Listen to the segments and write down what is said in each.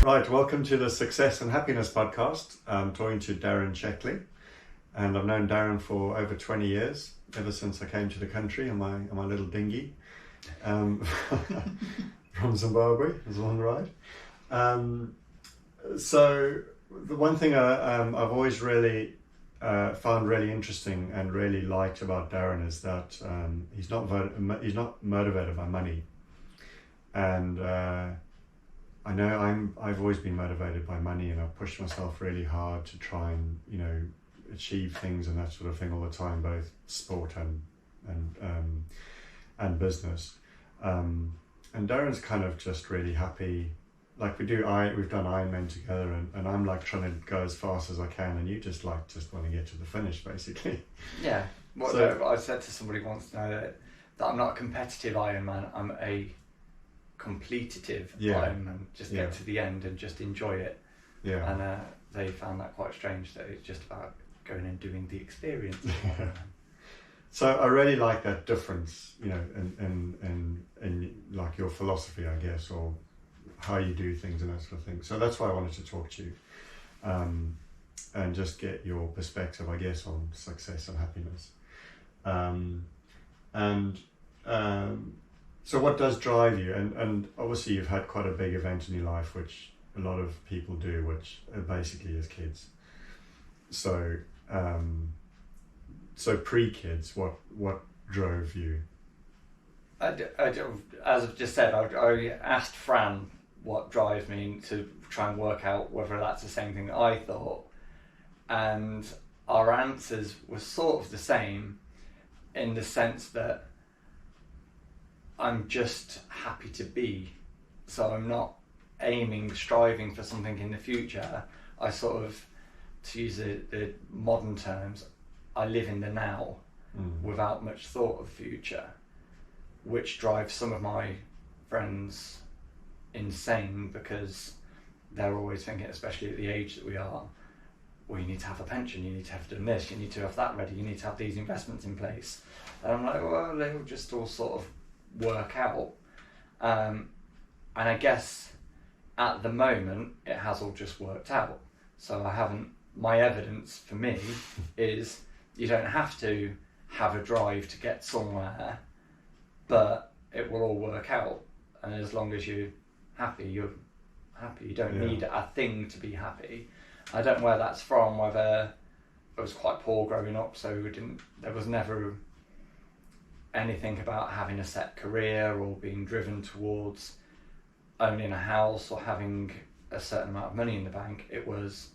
Right, welcome to the Success and Happiness podcast. I'm talking to Darren Checkley, and I've known Darren for over 20 years, ever since I came to the country on my little dinghy from Zimbabwe. It was a long ride. So the one thing I've always really found really interesting and really liked about Darren is that he's not motivated by money, and I know I've always been motivated by money, and I've pushed myself really hard to try and achieve things and that sort of thing all the time, both sport and business. And Darren's kind of just really happy. Like we've done Ironman together, and I'm like trying to go as fast as I can, and you just want to get to the finish, basically. Yeah. I said to somebody once now that I'm not a competitive Ironman. I'm a completive Ironman. Just get to the end and just enjoy it. Yeah. And they found that quite strange, that it's just about going and doing the experience. So I really like that difference, in like your philosophy, I guess, or how you do things and that sort of thing. So that's why I wanted to talk to you, and just get your perspective, I guess, on success and happiness. So what does drive you? And obviously you've had quite a big event in your life, which a lot of people do, which basically is kids. So pre-kids, what drove you? As I've just said, I asked Fran what drives me to try and work out whether that's the same thing that I thought, and our answers were sort of the same, in the sense that I'm just happy to be. So I'm not striving for something in the future. I sort of, to use the modern terms, I live in the now without much thought of the future, which drives some of my friends insane, because they're always thinking, especially at the age that we are, well, you need to have a pension, you need to have done this, you need to have that ready, you need to have these investments in place. And I'm like, well, they'll just all sort of work out. And I guess at the moment it has all just worked out. So my evidence for me is you don't have to have a drive to get somewhere, but it will all work out. And as long as you're happy, you're happy. You don't need a thing to be happy. I don't know where that's from, whether I was quite poor growing up, so there was never anything about having a set career or being driven towards owning a house or having a certain amount of money in the bank. It was,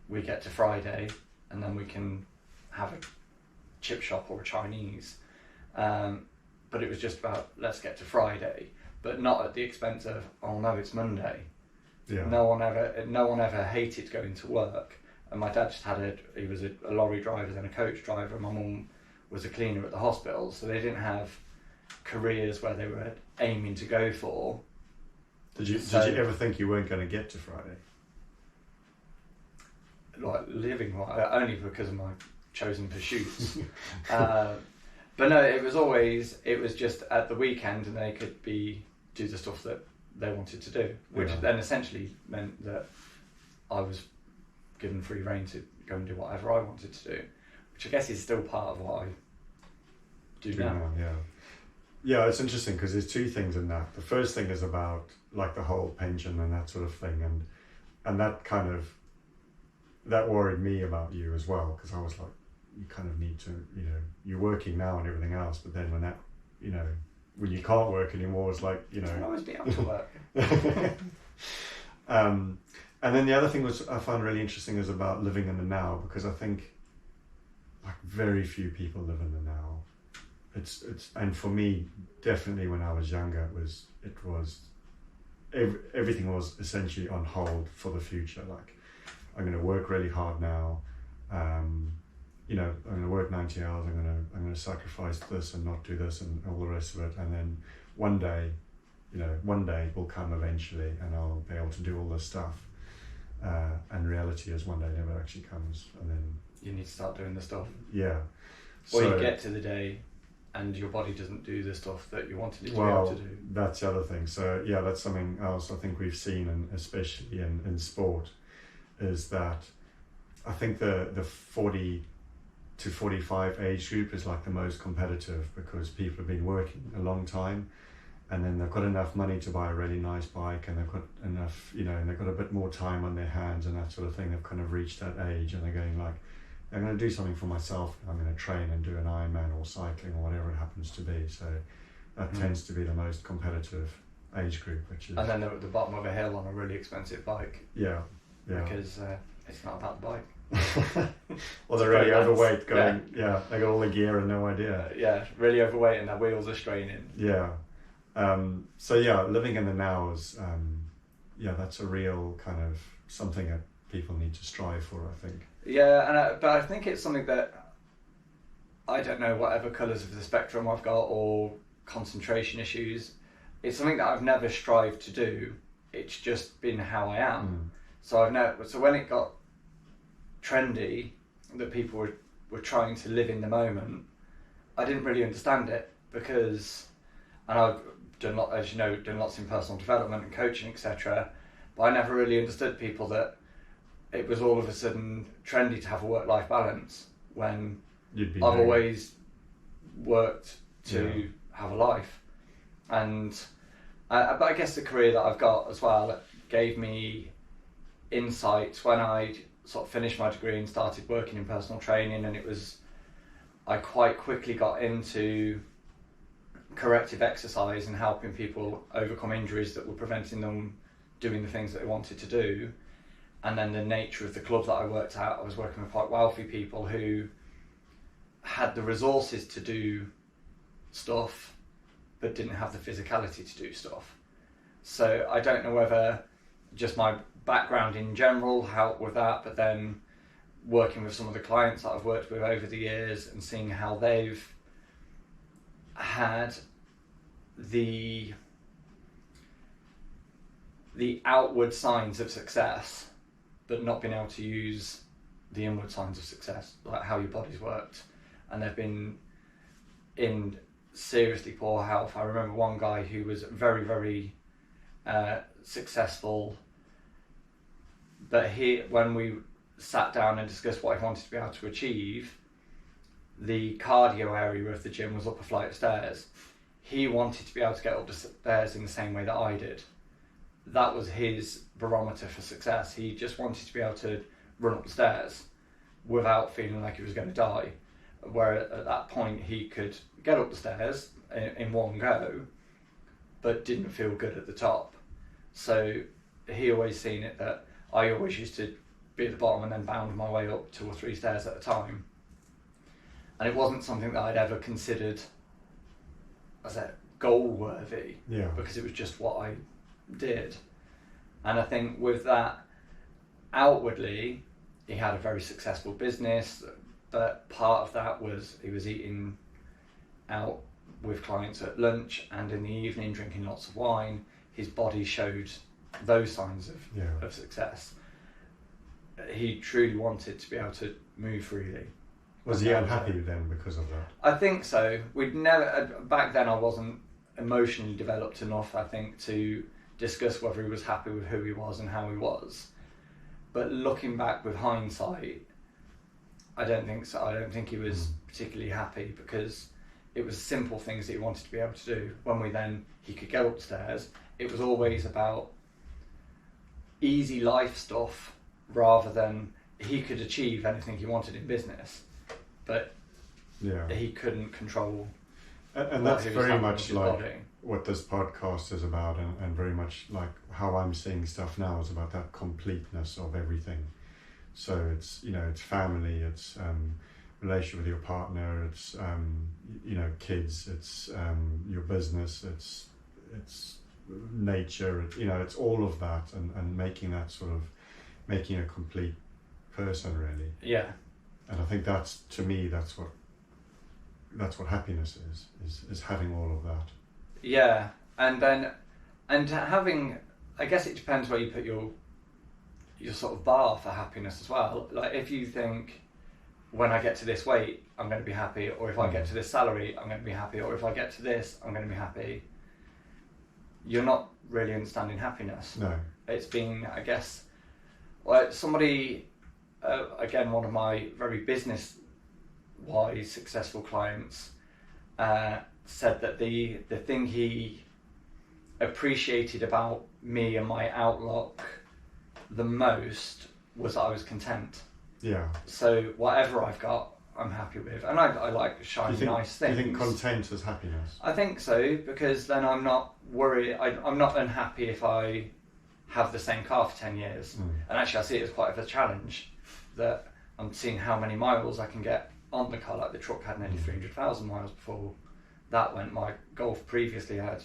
we get to Friday and then we can have a chip shop or a Chinese, but it was just about, let's get to Friday, but not at the expense of, oh no, it's Monday. No one ever hated going to work. And my dad he was a lorry driver, then a coach driver, and my mum was a cleaner at the hospital, so they didn't have careers where they were aiming to go for. Did you ever think you weren't going to get to Friday? Like living only because of my chosen pursuits. But no, it was just at the weekend, and they could do the stuff that they wanted to do, which then essentially meant that I was given free rein to go and do whatever I wanted to do, which I guess is still part of what I do now. Yeah, it's interesting because there's two things in that. The first thing is about like the whole pension and that sort of thing, and that kind of, that worried me about you as well, because I was like, you kind of need to, you're working now and everything else, but then when that, when you can't work anymore, it's like, I'll always be able to work. And then the other thing I found really interesting is about living in the now, because I think like very few people live in the now. It's and for me, definitely when I was younger, everything was essentially on hold for the future. Like, I'm going to work really hard now. I'm going to work 90 hours. I'm going to sacrifice this and not do this and all the rest of it. And then one day will come eventually, and I'll be able to do all this stuff. And reality is one day never actually comes, and then you need to start doing the stuff. Yeah. Or you get to the day and your body doesn't do the stuff that you wanted it to be Well, able to do. that's the other thing. So yeah, that's something else I think we've seen, and especially in sport, is that I think the 40 to 45 age group is like the most competitive, because people have been working a long time, and then they've got enough money to buy a really nice bike, and they've got enough, and they've got a bit more time on their hands and that sort of thing. They've kind of reached that age, and they're going like, I'm going to do something for myself. I'm going to train and do an Ironman or cycling or whatever it happens to be. So that tends to be the most competitive age group, which is... And then they're at the bottom of a hill on a really expensive bike. Yeah. Because it's not about the bike. Or they're really overweight going, they got all the gear and no idea. Really overweight and their wheels are straining. Yeah. So living in the now is, that's a real kind of something that people need to strive for, I think. Yeah, but I think it's something that, I don't know, whatever colours of the spectrum I've got or concentration issues, it's something that I've never strived to do. It's just been how I am. So when it got trendy that people were trying to live in the moment, I didn't really understand it, because, and I've done lots in personal development and coaching, etc. But I never really understood people that it was all of a sudden trendy to have a work-life balance when I've always worked to have a life. And but I guess the career that I've got as well gave me insights when I sort of finished my degree and started working in personal training, and I quite quickly got into corrective exercise and helping people overcome injuries that were preventing them doing the things that they wanted to do. And then the nature of the club that I worked at, I was working with quite wealthy people who had the resources to do stuff but didn't have the physicality to do stuff. So I don't know whether just my background in general helped with that, but then working with some of the clients that I've worked with over the years and seeing how they've had the outward signs of success but not been able to use the inward signs of success, like how your body's worked, and they've been in seriously poor health. I remember one guy who was very, very successful, but when we sat down and discussed what he wanted to be able to achieve, the cardio area of the gym was up a flight of stairs. He wanted to be able to get up the stairs in the same way that I did. That was his barometer for success. He just wanted to be able to run up the stairs without feeling like he was going to die. Where at that point he could get up the stairs in one go, but didn't feel good at the top. So he always seen it that I always used to be at the bottom and then bound my way up 2 or 3 stairs at a time. And it wasn't something that I'd ever considered as a goal worthy, because it was just what I did. And I think with that, outwardly he had a very successful business, but part of that was he was eating out with clients at lunch and in the evening drinking lots of wine. His body showed those signs of success. He truly wanted to be able to move freely. Was he unhappy then because of that? I think so. Back then I wasn't emotionally developed enough, I think, to discuss whether he was happy with who he was and how he was. But looking back with hindsight, I don't think so. I don't think he was particularly happy, because it was simple things that he wanted to be able to do. When he could get upstairs, it was always about easy life stuff rather than he could achieve anything he wanted in business, but he couldn't control. And that's very much like what this podcast is about, and very much like how I'm seeing stuff now is about that completeness of everything. So it's it's family, it's relationship with your partner, it's kids, it's your business, it's nature, it's all of that, and making that sort of making a complete person, really. Yeah. And I think that's, to me, that's what happiness is having all of that. Yeah, and having, I guess it depends where you put your sort of bar for happiness as well. Like if you think when I get to this weight, I'm going to be happy, or if I get to this salary, I'm going to be happy, or if I get to this, I'm going to be happy. You're not really understanding happiness. No. It's being, I guess, well, somebody, again, one of my very business-wise successful clients said that the thing he appreciated about me and my outlook the most was that I was content. Yeah. So whatever I've got, I'm happy with, and I like shiny, nice things. Do you think content is happiness? I think so, because then I'm not worried. I'm not unhappy if I have the same car for 10 years. And actually, I see it as quite a challenge that I'm seeing how many miles I can get on the car. Like the truck had nearly 300,000 miles before that went. My Golf previously had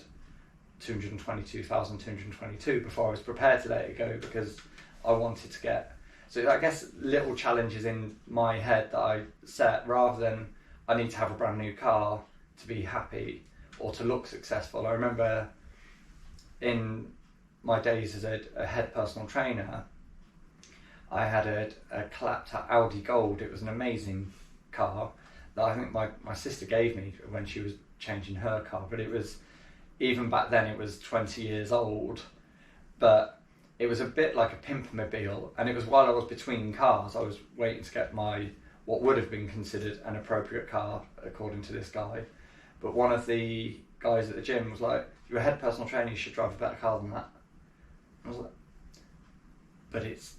222,222 before I was prepared to let it go, because I wanted to get. So I guess little challenges in my head that I set, rather than I need to have a brand new car to be happy or to look successful. I remember in my days as a head personal trainer, I had a collapsed Audi Gold. It was an amazing car that I think my sister gave me when she was changing her car, but it was, even back then, it was 20 years old, but it was a bit like a Pimpmobile, and it was while I was between cars. I was waiting to get what would have been considered an appropriate car, according to this guy. But one of the guys at the gym was like, "You're a head personal trainer, you should drive a better car than that." I was like, "But it's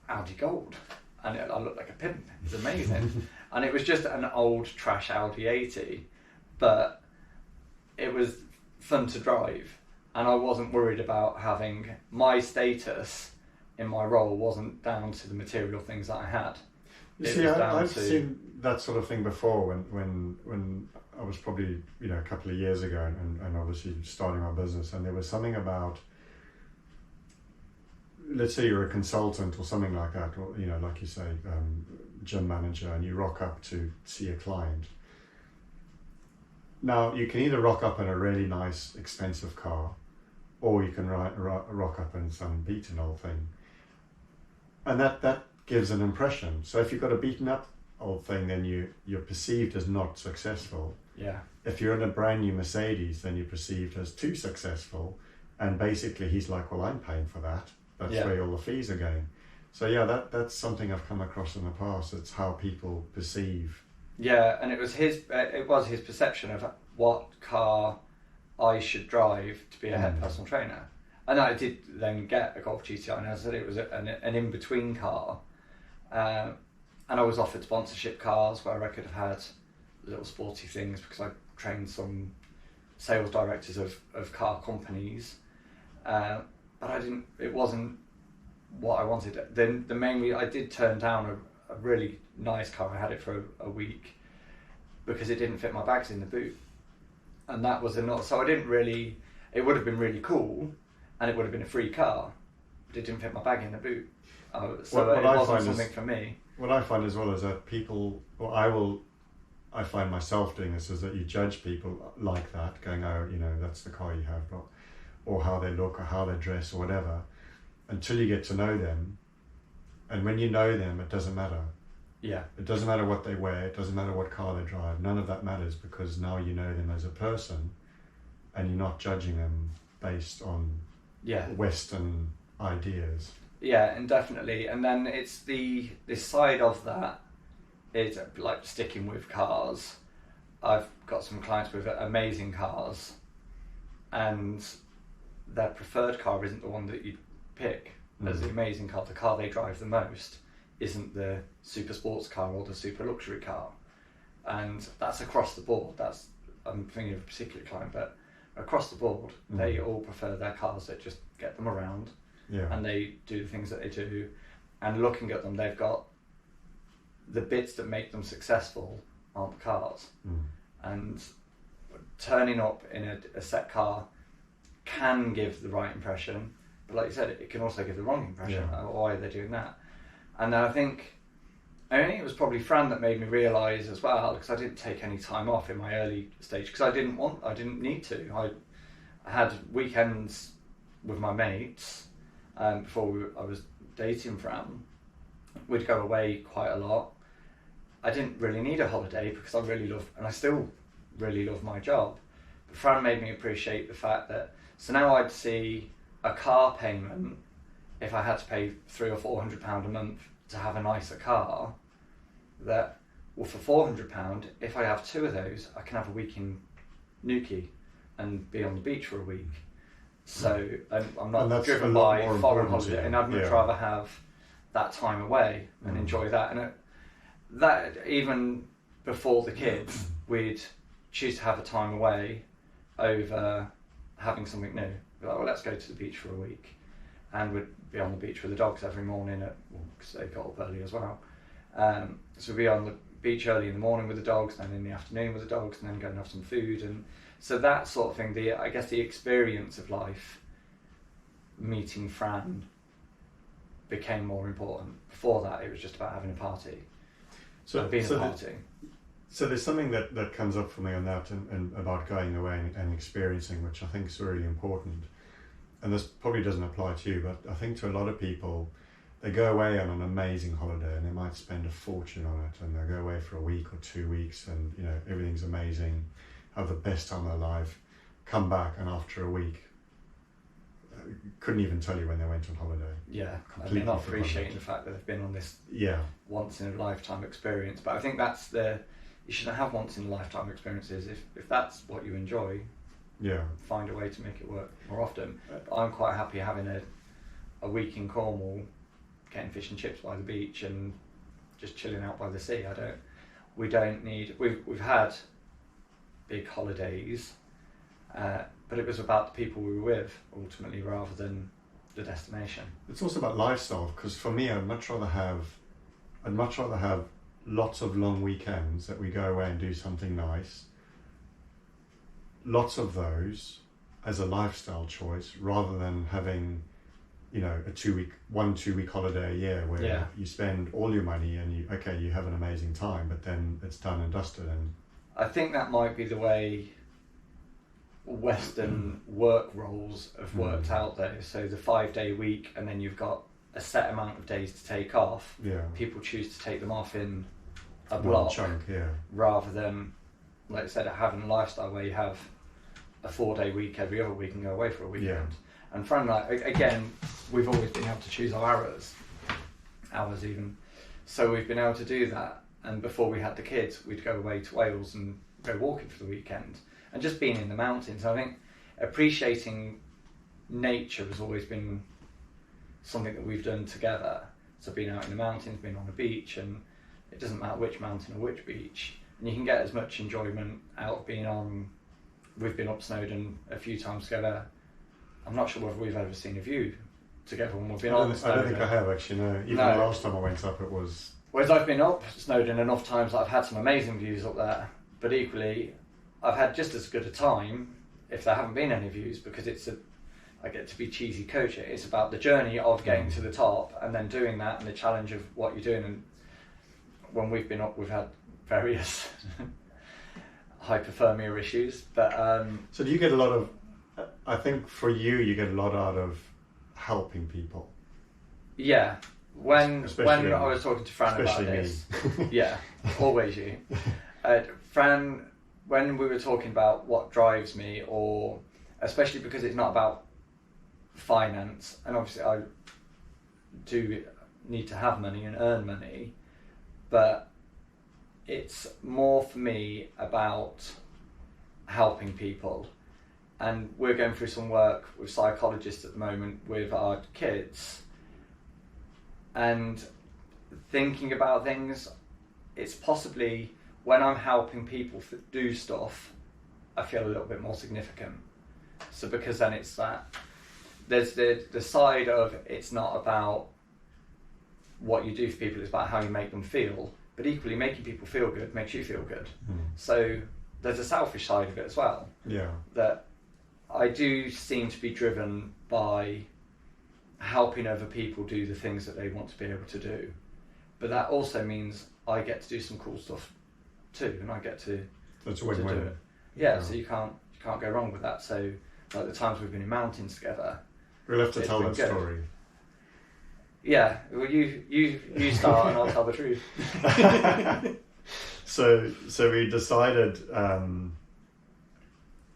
Audi Gold, and I look like a pimp. It's amazing." And it was just an old trash Audi 80, but it was fun to drive. And I wasn't worried about having my status in my role wasn't down to the material things that I had. You see, I've seen that sort of thing before when I was probably, a couple of years ago and obviously starting my business, and there was something about, let's say you're a consultant or something like that, or, like you say, gym manager, and you rock up to see a client. Now, you can either rock up in a really nice, expensive car, or you can rock up in some beaten old thing. And that gives an impression. So if you've got a beaten up old thing, then you're perceived as not successful. Yeah. If you're in a brand new Mercedes, then you're perceived as too successful. And basically he's like, well, I'm paying for that. That's where all the fees are going. So that's something I've come across in the past. It's how people perceive. Yeah, and it was his perception of what car I should drive to be a head personal trainer. And I did then get a Golf GTI, and as I said, it was an in-between car. And I was offered sponsorship cars where I could have had little sporty things, because I trained some sales directors of car companies. But it wasn't what I wanted. Then the main reason I did turn down a really nice car. I had it for a week because it didn't fit my bags in the boot. And that was so I didn't really, it would have been really cool and it would have been a free car, but it didn't fit my bag in the boot. So it wasn't something for me. What I find as well is that people, I find myself doing this, is that you judge people like that, going, oh, that's the car you have, or how they look, or how they dress, or whatever, until you get to know them. And when you know them, it doesn't matter. Yeah. It doesn't matter what they wear, it doesn't matter what car they drive, none of that matters, because now you know them as a person and you're not judging them based on Western ideas. Yeah, and definitely. And then it's this side of that is like sticking with cars. I've got some clients with amazing cars, and their preferred car isn't the one that you pick as the amazing car. The car they drive the most isn't the super sports car or the super luxury car. And that's across the board. I'm thinking of a particular client, but across the board, they all prefer their cars that just get them around. Yeah. And they do the things that they do. And looking at them, they've got the bits that make them successful aren't the cars. And turning up in a set car can give the right impression, but like you said, it can also give the wrong impression. Why are they doing that? And then I think it was probably Fran that made me realise as well, because I didn't take any time off in my early stage, because I didn't need to. I had weekends with my mates before I was dating Fran. We'd go away quite a lot, I didn't really need a holiday because I really love, and I still really love my job. But Fran made me appreciate the fact that, so now I'd see a car payment, if I had to pay £300 or £400 a month to have a nicer car, that, well, for £400, if I have 2 of those, I can have a week in Newquay and be on the beach for a week. So I'm not driven by foreign holiday, and I'd much rather have that time away and enjoy that. And that, even before the kids, we'd choose to have a time away over having something new. Be like, well, let's go to the beach for a week, and we'd be on the beach with the dogs every morning because they got up early as well. So we'd be on the beach early in the morning with the dogs, and then in the afternoon with the dogs, and then go and have some food. And so that sort of thing, I guess the experience of life, meeting Fran, became more important. Before that, it was just about having a party. So being a party. So there's something that comes up for me on that and about going away and experiencing, which I think is really important. And this probably doesn't apply to you, but I think to a lot of people, they go away on an amazing holiday and they might spend a fortune on it, and they'll go away for a week or 2 weeks and, you know, everything's amazing, have the best time of their life, come back, and after a week, couldn't even tell you when they went on holiday. Yeah, and they're not appreciating the fact that they've been on this once in a lifetime experience. But I think that's you shouldn't have once in a lifetime experiences. If that's what you enjoy, find a way to make it work more often. But I'm quite happy having a week in Cornwall, getting fish and chips by the beach and just chilling out by the sea. We've had big holidays, but it was about the people we were with ultimately rather than the destination. It's also about lifestyle, because for me, I'd much rather have lots of long weekends that we go away and do something nice, lots of those as a lifestyle choice, rather than having, you know, a 2 week holiday a year where you spend all your money and you have an amazing time, but then it's done and dusted. And I think that might be the way Western work roles have worked out though. So the 5-day week, and then you've got a set amount of days to take off. People choose to take them off in a block chunk, rather than, like I said, having a lifestyle where you have a 4-day week every other week and go away for a weekend. And Fran, again, we've always been able to choose our hours even. So we've been able to do that. And before we had the kids, we'd go away to Wales and go walking for the weekend. And just being in the mountains. I think appreciating nature has always been something that we've done together. So being out in the mountains, being on a beach, and it doesn't matter which mountain or which beach. And you can get as much enjoyment out of being on. We've been up Snowdon a few times together. I'm not sure whether we've ever seen a view together when we've been on Snowdon. I don't think I have actually, no. Even the last time I went up it was... Whereas I've been up Snowdon enough times that I've had some amazing views up there, but equally I've had just as good a time if there haven't been any views, because I get to be cheesy coach it. It's about the journey of getting to the top and then doing that and the challenge of what you're doing. And when we've been up, we've had various hypothermia issues, but so do you get a lot of, I think for you get a lot out of helping people? When I was talking to Fran about this, always you. Fran, when we were talking about what drives me, or especially because it's not about finance, and obviously I do need to have money and earn money, but it's more for me about helping people. And we're going through some work with psychologists at the moment with our kids, and thinking about things. It's possibly when I'm helping people do stuff, I feel a little bit more significant. So because then it's that, there's the side of, it's not about what you do for people, it's about how you make them feel. But equally, making people feel good makes you feel good. So there's a selfish side of it as well. That I do seem to be driven by helping other people do the things that they want to be able to do. But that also means I get to do some cool stuff too, and I get to do it. So you can't go wrong with that. So like the times we've been in mountains together, we'll have to tell that story. Yeah, well, you start and I'll tell the truth. So we decided.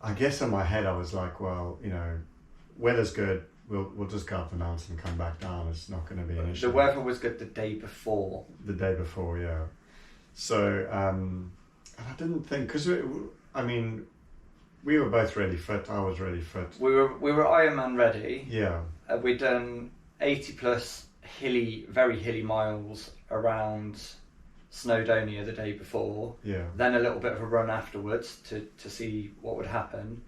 I guess in my head I was like, well, weather's good. We'll just go up the mountain and come back down. It's not going to be an issue. The weather was good the day before. The day before, yeah. So and I didn't think, because we were both really fit. I was really fit. We were Ironman ready. Yeah. We'd done 80 plus very hilly miles around Snowdonia the day before. Yeah. Then a little bit of a run afterwards to see what would happen.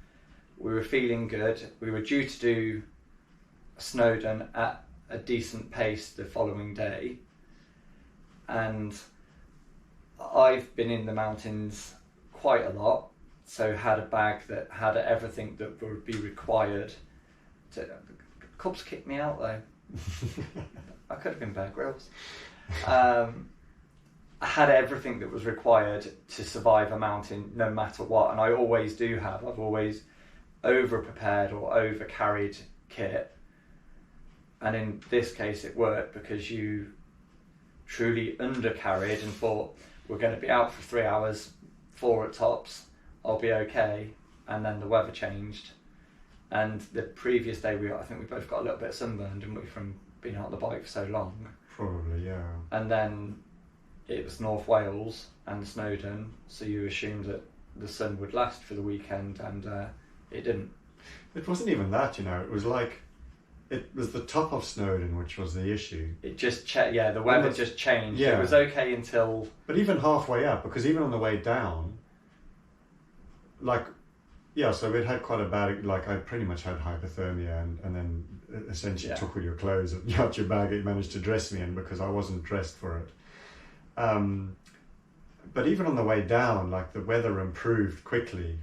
We were feeling good. We were due to do Snowdon at a decent pace the following day. And I've been in the mountains quite a lot, so had a bag that had everything that would be required to... Cubs kicked me out though. I could have been Bear Grylls. I had everything that was required to survive a mountain no matter what, and I always do have. I've always over prepared or over carried kit, and in this case it worked because you truly under carried and thought, we're going to be out for 3 hours, 4 at tops, I'll be okay. And then the weather changed, and the previous day I think we both got a little bit sunburned, didn't we, from being out on the bike for so long. Probably, yeah. And then it was North Wales and Snowdon, so you assumed that the sun would last for the weekend, and it didn't. It wasn't even that, it was like, it was the top of Snowdon which was the issue. It just the weather just changed. Yeah. It was okay until... But even halfway up, because even on the way down, so we'd had quite a bad, I pretty much had hypothermia, and then essentially took all your clothes out your bag that you managed to dress me in, because I wasn't dressed for it. But even on the way down, the weather improved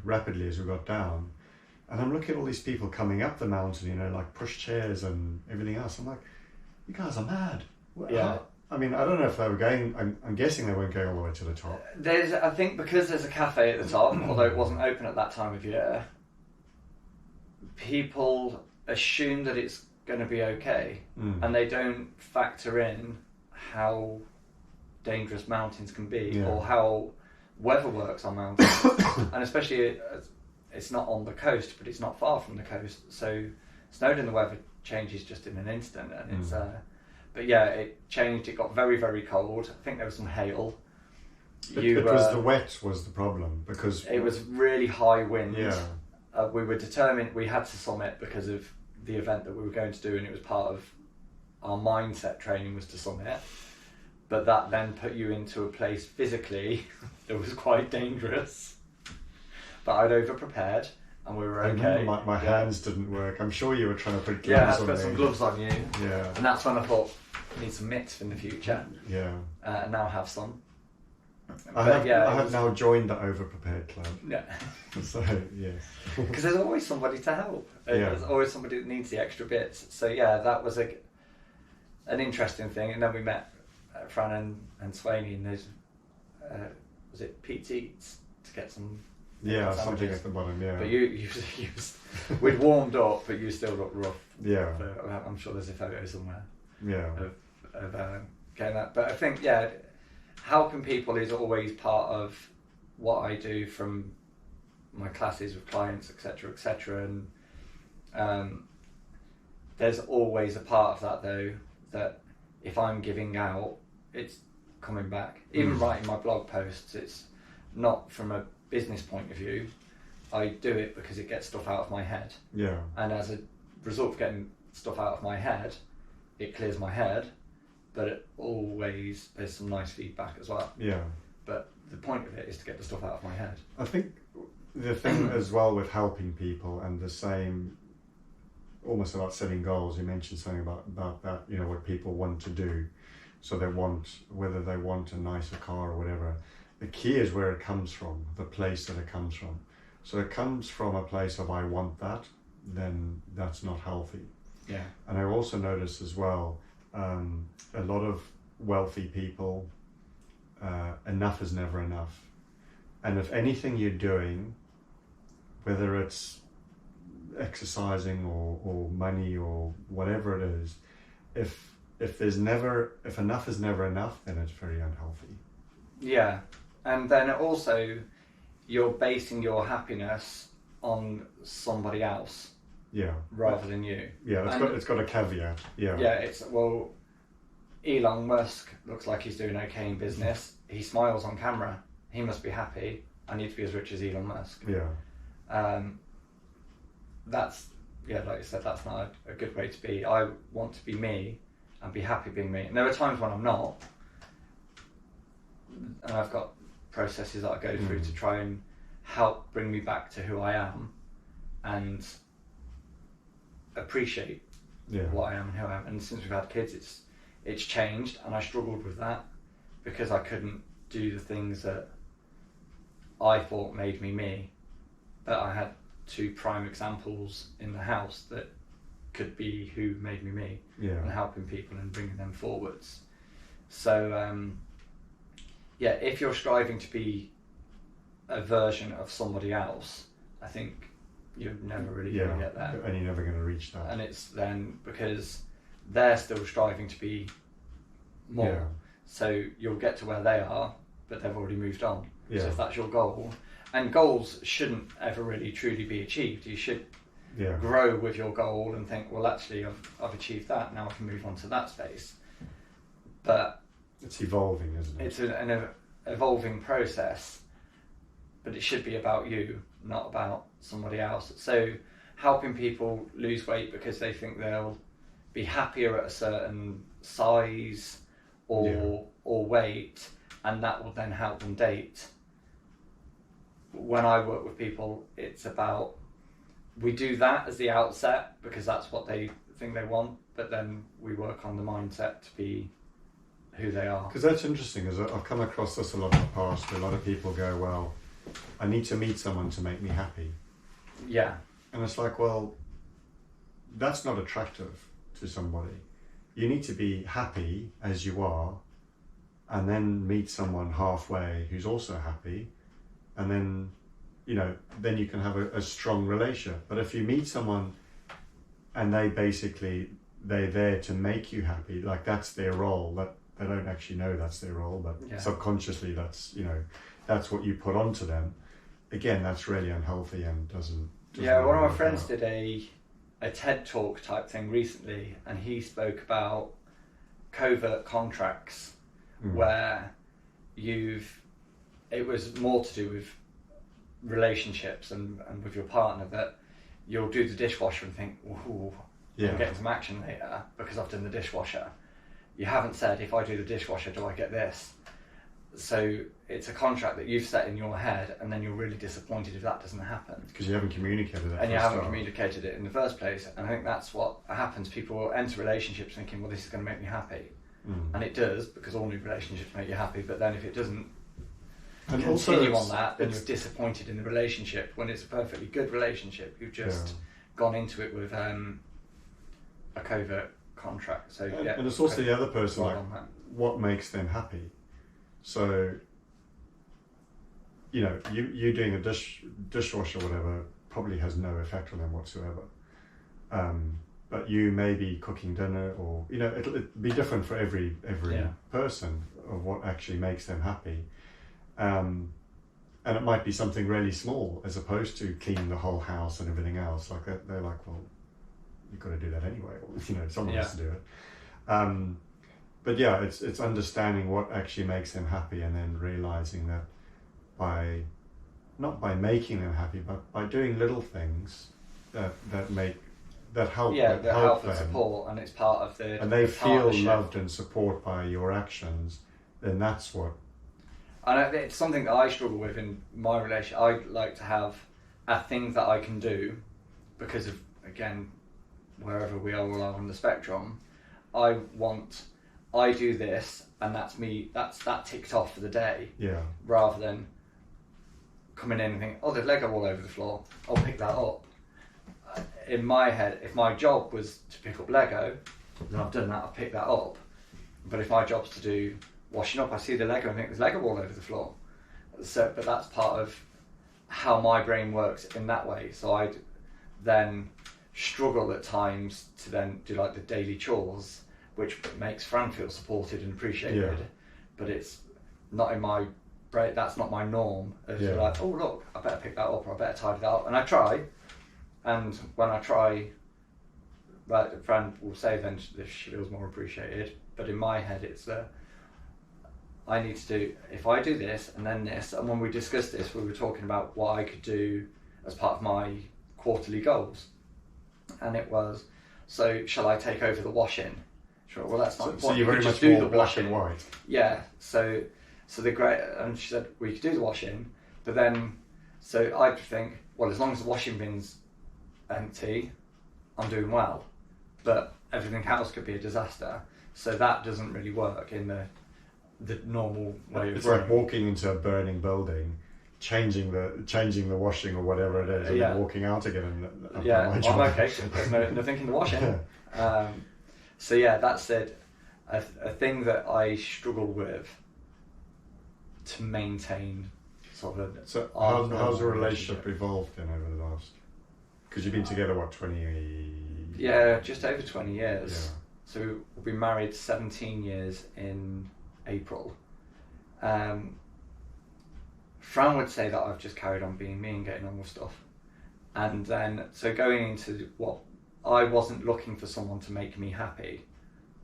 rapidly as we got down. And I'm looking at all these people coming up the mountain, push chairs and everything else. I'm like, you guys are mad. Yeah. I don't know if they were going, I'm guessing they weren't going all the way to the top. I think because there's a cafe at the top, although it wasn't open at that time of year, people assume that it's going to be okay, and they don't factor in how dangerous mountains can be, or how weather works on mountains. And especially, it's not on the coast, but it's not far from the coast, so Snowdon, the weather changes just in an instant, and it's but yeah, it changed. It got very, very cold. I think there was some hail. It was the wet was the problem, because it was really high wind. Yeah. We were determined we had to summit because of the event that we were going to do, and it was part of our mindset training was to summit. But that then put you into a place physically that was quite dangerous. But I'd over prepared, and we were okay. My hands didn't work. I'm sure you were trying to put gloves on. Yeah, I had to put some gloves on you. Yeah. And that's when I thought, I need some mitts in the future. Yeah. And now I have some. I have now joined the over prepared club. Yeah. So yes. Because there's always somebody to help. There's always somebody that needs the extra bits. So yeah, that was an interesting thing. And then we met Fran and Swaney, and there's was it Pete's Eats to get some. Yeah, something at the bottom. Yeah. But you we'd warmed up, but you still looked rough. Yeah. So I'm sure there's a photo somewhere. Yeah. Of getting that, but I think helping people is always part of what I do from my classes with clients, etc., and there's always a part of that though that if I'm giving out, it's coming back. Even writing my blog posts, it's not from a business point of view. I do it because it gets stuff out of my head. Yeah. And as a result of getting stuff out of my head, it clears my head, but there's some nice feedback as well. Yeah. But the point of it is to get the stuff out of my head. I think the thing as well with helping people, and the same almost about setting goals, you mentioned something about that, what people want to do. So whether they want a nicer car or whatever, the key is where it comes from, the place that it comes from. So it comes from a place of I want that, then that's not healthy. Yeah. And I also notice as well, a lot of wealthy people, enough is never enough. And if anything you're doing, whether it's exercising or money or whatever it is, if enough is never enough, then it's very unhealthy. Yeah, And then also, you're basing your happiness on somebody else. Yeah. Rather than you. Yeah, it's got a caveat. Yeah. Yeah, well, Elon Musk looks like he's doing okay in business. He smiles on camera. He must be happy. I need to be as rich as Elon Musk. Yeah. That's, like you said, that's not a good way to be. I want to be me and be happy being me. And there are times when I'm not. And I've got processes that I go through to try and help bring me back to who I am and appreciate what I am and who I am. And since we've had kids, it's changed, and I struggled with that because I couldn't do the things that I thought made me me. But I had two prime examples in the house that could be who made me me, and helping people and bringing them forwards. So if you're striving to be a version of somebody else, I think you're never really going to get there. And you're never going to reach that. And it's then because they're still striving to be more. Yeah. So you'll get to where they are, but they've already moved on. Yeah. So if that's your goal, and goals shouldn't ever really truly be achieved. You should grow with your goal and think, well, actually, I've achieved that. Now I can move on to that space. But it's evolving, isn't it? It's an evolving process, but it should be about you, not about somebody else. So helping people lose weight because they think they'll be happier at a certain size or weight, and that will then help them date. When I work with people, it's about, we do that as the outset because that's what they think they want, but then we work on the mindset to be who they are. Because that's interesting, is I've come across this a lot in the past where a lot of people go, well, I need to meet someone to make me happy. Yeah. And it's like, well, that's not attractive to somebody. You need to be happy as you are and then meet someone halfway who's also happy, and then, then you can have a strong relationship. But if you meet someone and they're there to make you happy, like that's their role, that they don't actually know that's their role, but subconsciously that's what you put onto them. Again, that's really unhealthy and doesn't one of my friends did a TED talk type thing recently, and he spoke about covert contracts where it was more to do with relationships and with your partner, that you'll do the dishwasher and think, ooh, I'm getting some action later because I've done the dishwasher. You haven't said, if I do the dishwasher, do I get this? So it's a contract that you've set in your head, and then you're really disappointed if that doesn't happen. Because you haven't communicated it. And you haven't communicated it in the first place. And I think that's what happens. People will enter relationships thinking, well, this is going to make me happy. And it does, because all new relationships make you happy. But then if it doesn't continue on that, then you're disappointed in the relationship when it's a perfectly good relationship. You've just gone into it with a covert contract. So and it's also the other person, like, what makes them happy. So, you doing a dishwasher or whatever probably has no effect on them whatsoever. But you may be cooking dinner, or it'll be different for every person of what actually makes them happy. And it might be something really small as opposed to cleaning the whole house and everything else. Like that, they're like, well, you've got to do that anyway. Or, someone has to do it. But it's understanding what actually makes them happy, and then realizing that not by making them happy, but by doing little things that help. That help and support, and it's part of the. And they feel loved and supported by your actions. Then that's what. And it's something that I struggle with in my relationship. I like to have a thing that I can do because of, again, wherever we all are on the spectrum. I do this, and that's me. That ticked off for the day. Yeah. Rather than coming in and think, oh, there's Lego all over the floor. I'll pick that up. In my head, if my job was to pick up Lego, then I've done that. I've picked that up. But if my job's to do washing up, I see the Lego and think there's Lego all over the floor. So, but that's part of how my brain works in that way. So I'd then struggle at times to then do like the daily chores, which makes Fran feel supported and appreciated, but it's not in my that's not my norm. It's like, oh look, I better pick that up, or I better tidy that up, and I try. And when I try, like, a friend will say then she feels more appreciated. But in my head, it's I need to do, if I do this and then this. And when we discussed this, we were talking about what I could do as part of my quarterly goals. And it was, so shall I take over the washing? Sure, well, that's not important. So you're very much do more the black washing. and white. Yeah, so the great, and she said, we could do the washing, but then, so I'd think, well, as long as the washing bin's empty, I'm doing well. But everything else could be a disaster. So that doesn't really work in the normal way of It's running. like walking into a burning building, changing the washing or whatever it is, and then walking out again. And I'm okay. There's nothing in the washing. So yeah, that's it. A thing that I struggle with to maintain sort of. So how's the relationship evolved then over the last? Because you've been together, what, 20? Yeah, just over 20 years. Yeah. So we'll be married 17 years in April. Fran would say that I've just carried on being me and getting on with stuff. And then, so going into what, I wasn't looking for someone to make me happy.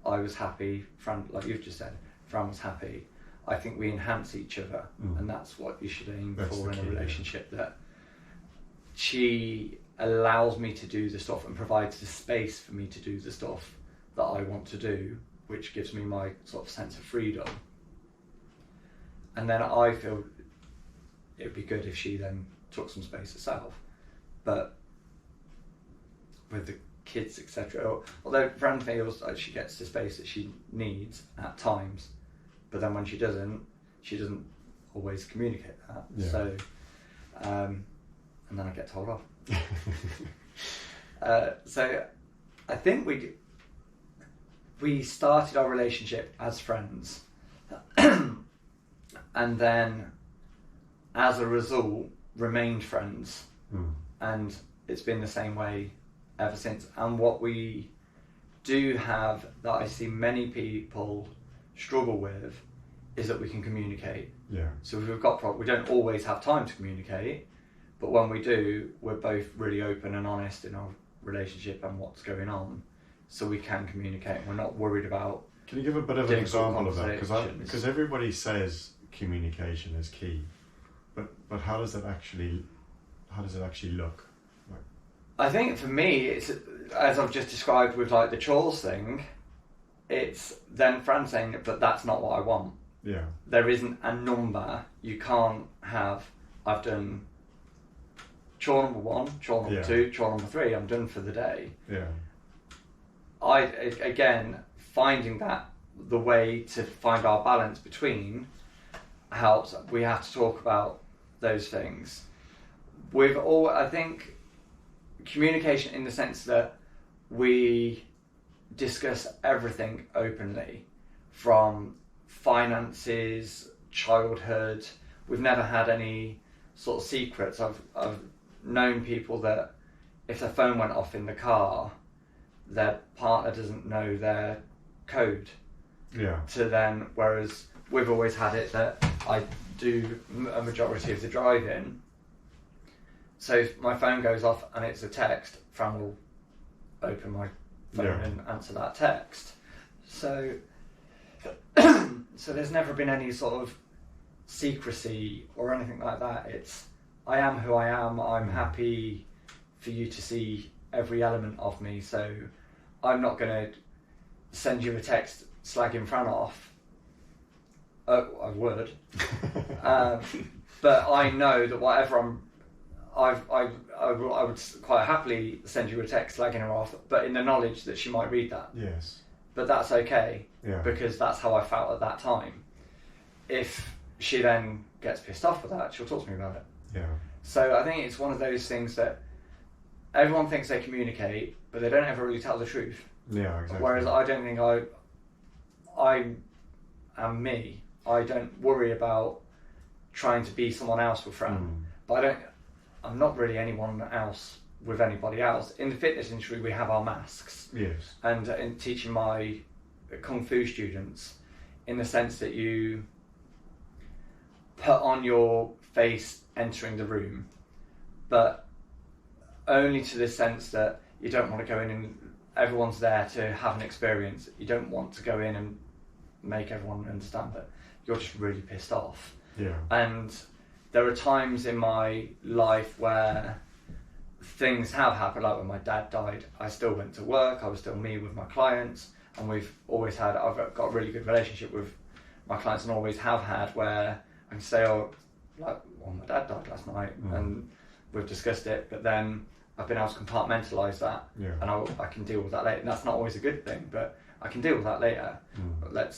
I was happy, Fran, like you've just said, Fran was happy. I think we enhance each other, and that's what you should aim for in a relationship, that she allows me to do the stuff and provides the space for me to do the stuff that I want to do, which gives me my sort of sense of freedom. And then I feel it would be good if she then took some space herself. But with the kids, etc., although Fran feels like she gets the space that she needs at times, but then when she doesn't always communicate that. Yeah. So, and then I get told off. So I think we started our relationship as friends, and then as a result remained friends, and it's been the same way ever since. And what we do have that I see many people struggle with is that we can communicate. Yeah. So if we've got we don't always have time to communicate, but when we do, we're both really open and honest in our relationship and what's going on, so we can communicate. We're not worried about. Can you give a bit of an example of that? conversations. Because everybody says communication is key, but how does it actually look? I think for me, it's, as I've just described with like the chores thing, it's then Fran saying, but that's not what I want. Yeah. There isn't a number. You can't have, I've done chore number 1, chore number 2, chore number 3, I'm done for the day. Yeah. Again, finding that the way to find our balance between helps. We have to talk about those things. With all, I think, communication in the sense that we discuss everything openly, from finances, childhood. We've never had any sort of secrets. I've known people that if their phone went off in the car, their partner doesn't know their code. Yeah. To then, whereas we've always had it that I do a majority of the driving. So if my phone goes off and it's a text, Fran will open my phone and answer that text. So there's never been any sort of secrecy or anything like that. It's, I am who I am. I'm happy for you to see every element of me. So I'm not going to send you a text slagging Fran off. Oh, I would. But I know that whatever I would quite happily send you a text slagging her off, but in the knowledge that she might read that. Yes. But that's okay, Yeah. because that's how I felt at that time. If she then gets pissed off with that, she'll talk to me about it. Yeah. So I think it's one of those things that everyone thinks they communicate, but they don't ever really tell the truth. Yeah, exactly. Whereas I don't think I am me. I don't worry about trying to be someone else with Fran. But I'm not really anyone else with anybody else. In the fitness industry, we have our masks. Yes. And in teaching my Kung Fu students, in the sense that put on your face entering the room, but only to the sense that you don't want to go in and everyone's there to have an experience. You don't want to go in and make everyone understand that you're just really pissed off. Yeah. And there are times in my life where things have happened, like when my dad died, I still went to work, I was still me with my clients, and I've got a really good relationship with my clients and always have had, where I can say, my dad died last night, and we've discussed it, but then I've been able to compartmentalise that, and I can deal with that later. And that's not always a good thing, but I can deal with that later. But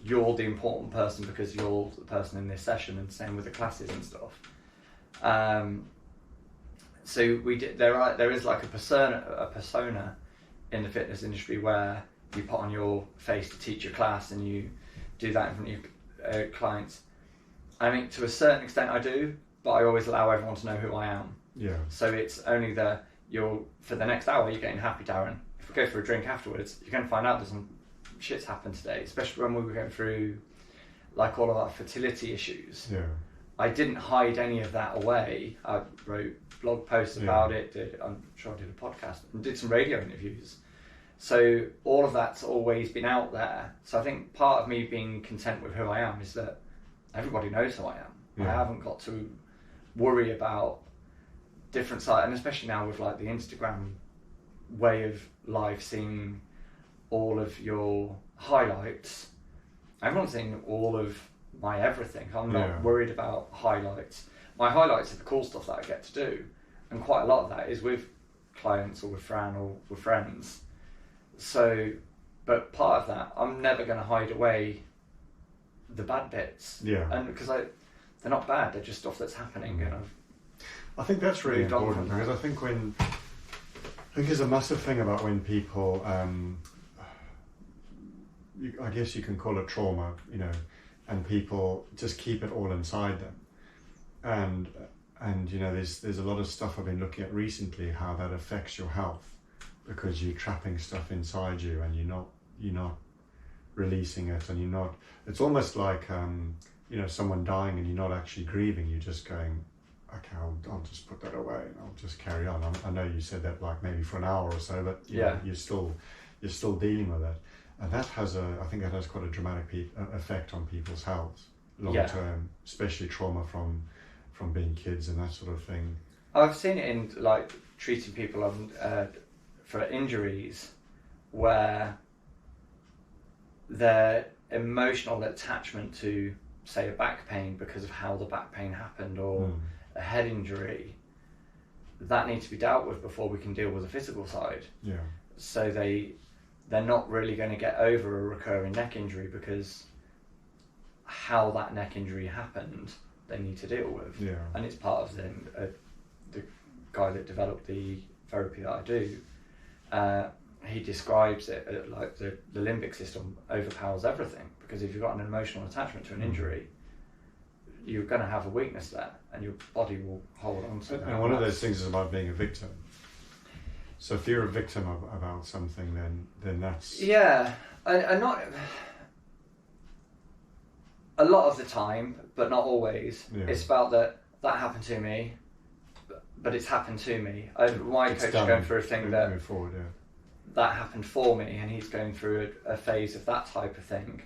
you're the important person because you're the person in this session, and same with the classes and stuff. So there is like a persona in the fitness industry where you put on your face to teach your class and you do that in front of your clients. I mean, to a certain extent I do, but I always allow everyone to know who I am. Yeah. So it's only for the next hour you're getting happy, Darren. If we go for a drink afterwards, you're going to find out there's some shit's happened today, especially when we were going through like all of our fertility issues. Yeah. I didn't hide any of that away. I wrote blog posts about it, I'm sure I did a podcast and did some radio interviews. So all of that's always been out there. So I think part of me being content with who I am is that everybody knows who I am. I haven't got to worry about different sides, and especially now with like the Instagram way of life, seeing all of your highlights. Everyone's seeing all of my everything. I'm not worried about highlights. My highlights are the cool stuff that I get to do, and quite a lot of that is with clients or with Fran or with friends. So, but part of that, I'm never going to hide away the bad bits. Yeah. And because they're not bad, they're just stuff that's happening. And I think that's really important, because I think there's a massive thing about when people, I guess you can call it trauma, and people just keep it all inside them. And there's a lot of stuff I've been looking at recently, how that affects your health, because you're trapping stuff inside you and you're not releasing it, and it's almost like someone dying and you're not actually grieving, you're just going, okay, I'll just put that away and I'll just carry on. I know you said that like maybe for an hour or so, but you're still dealing with it, and I think that has quite a dramatic effect on people's health long term, especially trauma from being kids and that sort of thing. I've seen it in like treating people for injuries where their emotional attachment to, say, a back pain because of how the back pain happened, or a head injury, that needs to be dealt with before we can deal with the physical side. Yeah. So they're not really going to get over a recurring neck injury because how that neck injury happened, they need to deal with. Yeah. And it's part of the guy that developed the therapy that I do. He describes it like the limbic system overpowers everything, because if you've got an emotional attachment to an injury, you're going to have a weakness there, and your body will hold on to that. And one of those things is about being a victim. So if you're a victim about something, then that's... Yeah, and not... A lot of the time, but not always, it's about that happened to me, but it's happened to me. My coach is going through a thing that... Move forward, that happened for me, and he's going through a phase of that type of thing.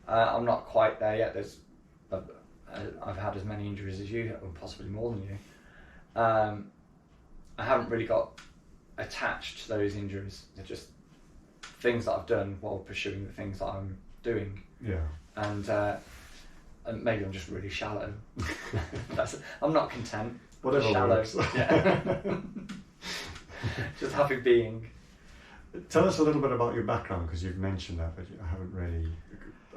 I'm not quite there yet. I've had as many injuries as you, or possibly more than you. I haven't really got attached to those injuries. They're just things that I've done while pursuing the things that I'm doing. Yeah. And maybe I'm just really shallow. I'm not content. Whatever shallow. Works. Yeah. Just happy being. Tell us a little bit about your background, because you've mentioned that, but I haven't really...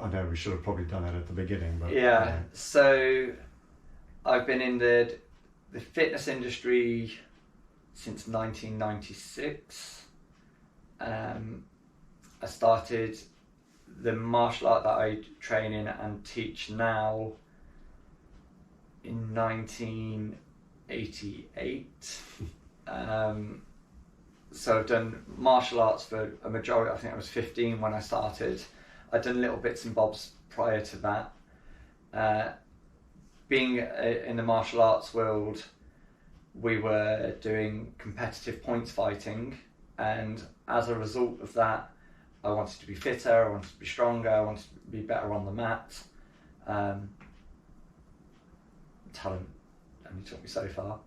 I know we should have probably done that at the beginning, but... Yeah, so I've been in the fitness industry since 1996. I started the martial art that I train in and teach now in 1988. So I've done martial arts for a majority. I think I was 15 when I started. I'd done little bits and bobs prior to that. being in the martial arts world, we were doing competitive points fighting, and as a result of that, I wanted to be fitter, I wanted to be stronger, I wanted to be better on the mat. Talent only took me so far.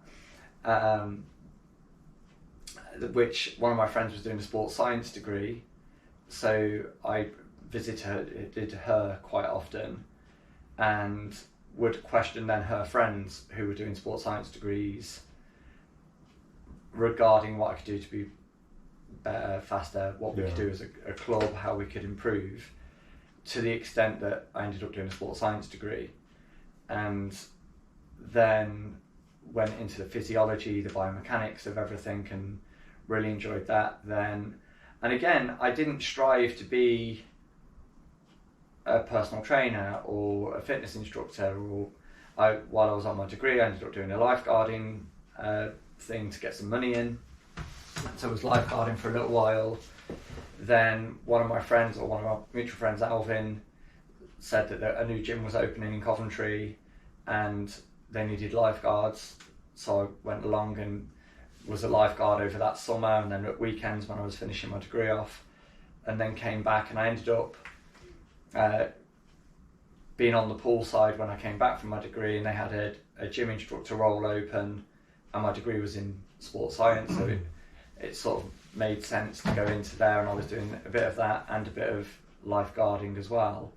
Which one of my friends was doing a sports science degree, so I visited her quite often and would question then her friends who were doing sports science degrees regarding what I could do to be better, faster, what we could do as a club, how we could improve, to the extent that I ended up doing a sports science degree, and then went into the physiology, the biomechanics of everything, and really enjoyed that then. And again, I didn't strive to be a personal trainer or a fitness instructor, or while I was on my degree, I ended up doing a lifeguarding thing to get some money in. So I was lifeguarding for a little while. Then one of my friends, or one of our mutual friends, Alvin, said that a new gym was opening in Coventry and they needed lifeguards. So I went along and was a lifeguard over that summer, and then at weekends when I was finishing my degree off, and then came back, and I ended up being on the pool side when I came back from my degree, and they had a gym instructor role open, and my degree was in sports science, so it sort of made sense to go into there, and I was doing a bit of that and a bit of lifeguarding as well.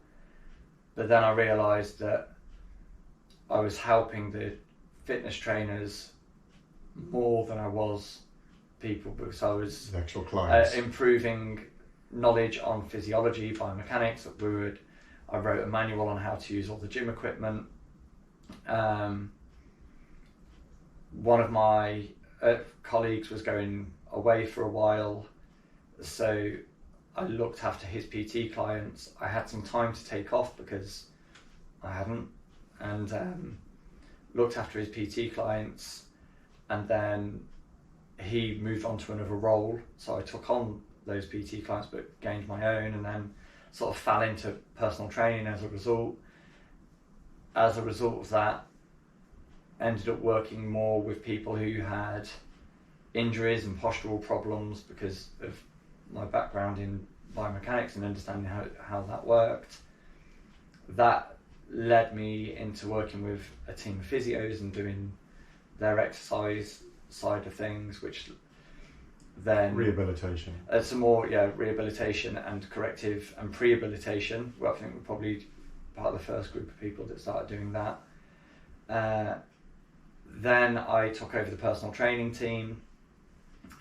But then I realised that I was helping the fitness trainers more than I was people, because I was actual clients. Improving knowledge on physiology, biomechanics. I wrote a manual on how to use all the gym equipment. One of my colleagues was going away for a while, so I looked after his PT clients. I had some time to take off because I hadn't, and looked after his PT clients, and then he moved on to another role, so I took on those PT clients but gained my own, and then sort of fell into personal training as a result. As a result of that, ended up working more with people who had injuries and postural problems because of my background in biomechanics and understanding how that worked. That led me into working with a team of physios and doing their exercise side of things, which then rehabilitation. Some more rehabilitation and corrective and prehabilitation. Well, I think we're probably part of the first group of people that started doing that. Then I took over the personal training team,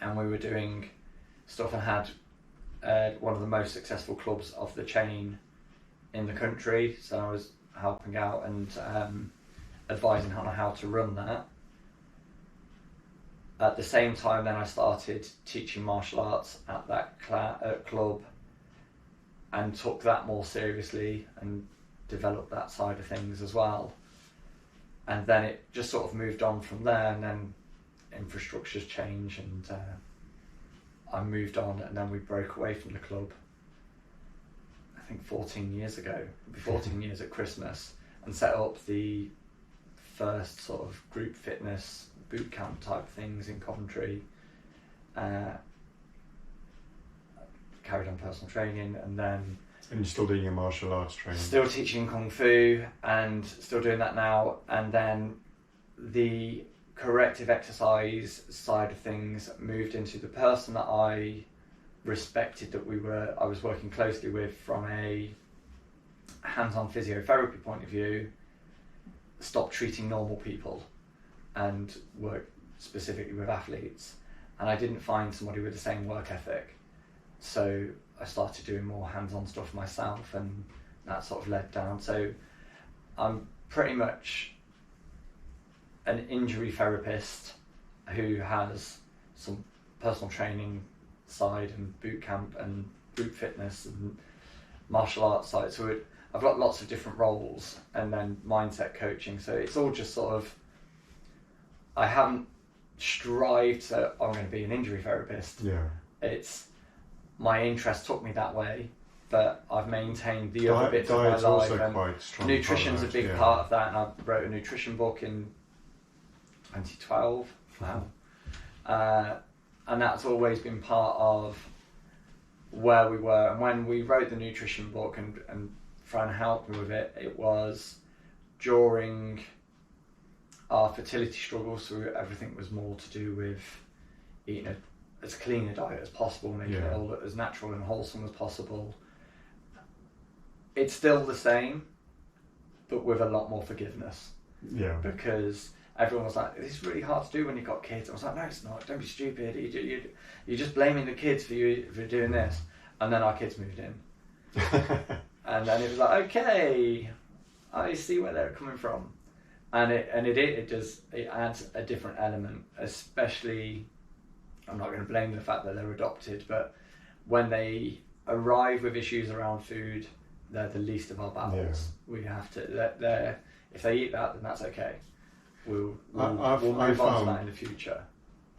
and we were doing stuff and had one of the most successful clubs of the chain in the country. So I was helping out and advising on how to run that. At the same time, then I started teaching martial arts at that club, and took that more seriously and developed that side of things as well. And then it just sort of moved on from there, and then infrastructures change, and I moved on, and then we broke away from the club, I think 14 years ago, it'll be 14 years at Christmas, and set up the first sort of group fitness boot camp type things in Coventry. Carried on personal training, and then And you're still doing your martial arts training? Still teaching Kung Fu, and still doing that now. And then the corrective exercise side of things moved into the person that I respected, that I was working closely with from a hands-on physiotherapy point of view, stopped treating normal people and work specifically with athletes. And I didn't find somebody with the same work ethic. So I started doing more hands-on stuff myself, and that sort of led down. So I'm pretty much an injury therapist who has some personal training side and boot camp and group fitness and martial arts side. So I've got lots of different roles, and then mindset coaching. So it's all just sort of, I haven't strived that I'm going to be an injury therapist. Yeah. It's, my interest took me that way, but I've maintained the other bits of my diet's life. also And quite strong. nutrition's a big part of that, and I wrote a nutrition book in 2012. Wow. And that's always been part of where we were. And when we wrote the nutrition book and Fran helped me with it, it was during our fertility struggles, so everything was more to do with eating as clean a diet as possible, making it all as natural and wholesome as possible. It's still the same, but with a lot more forgiveness. Yeah. Because everyone was like, "This is really hard to do when you've got kids." I was like, "No, it's not. Don't be stupid. You're just blaming the kids for doing this." And then our kids moved in, and then it was like, "Okay, I see where they're coming from," and it adds a different element, especially. I'm not going to blame the fact that they're adopted, but when they arrive with issues around food, they're the least of our battles. Yeah. We have to. If they eat that, then that's okay. We'll move on to that in the future.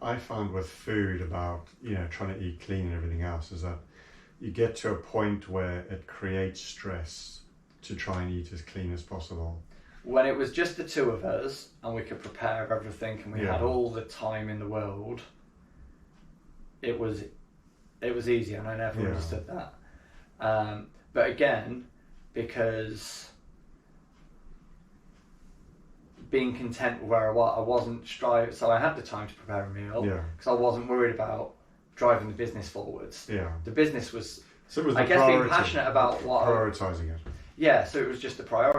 I found with food about trying to eat clean and everything else is that you get to a point where it creates stress to try and eat as clean as possible. When it was just the two of us and we could prepare everything and we had all the time in the world, it was easy, and I never understood that. But again, because being content with where I wasn't striving, so I had the time to prepare a meal because I wasn't worried about driving the business forwards. Yeah, the business was. So it was being passionate about what prioritizing it. Yeah, so it was just the priority.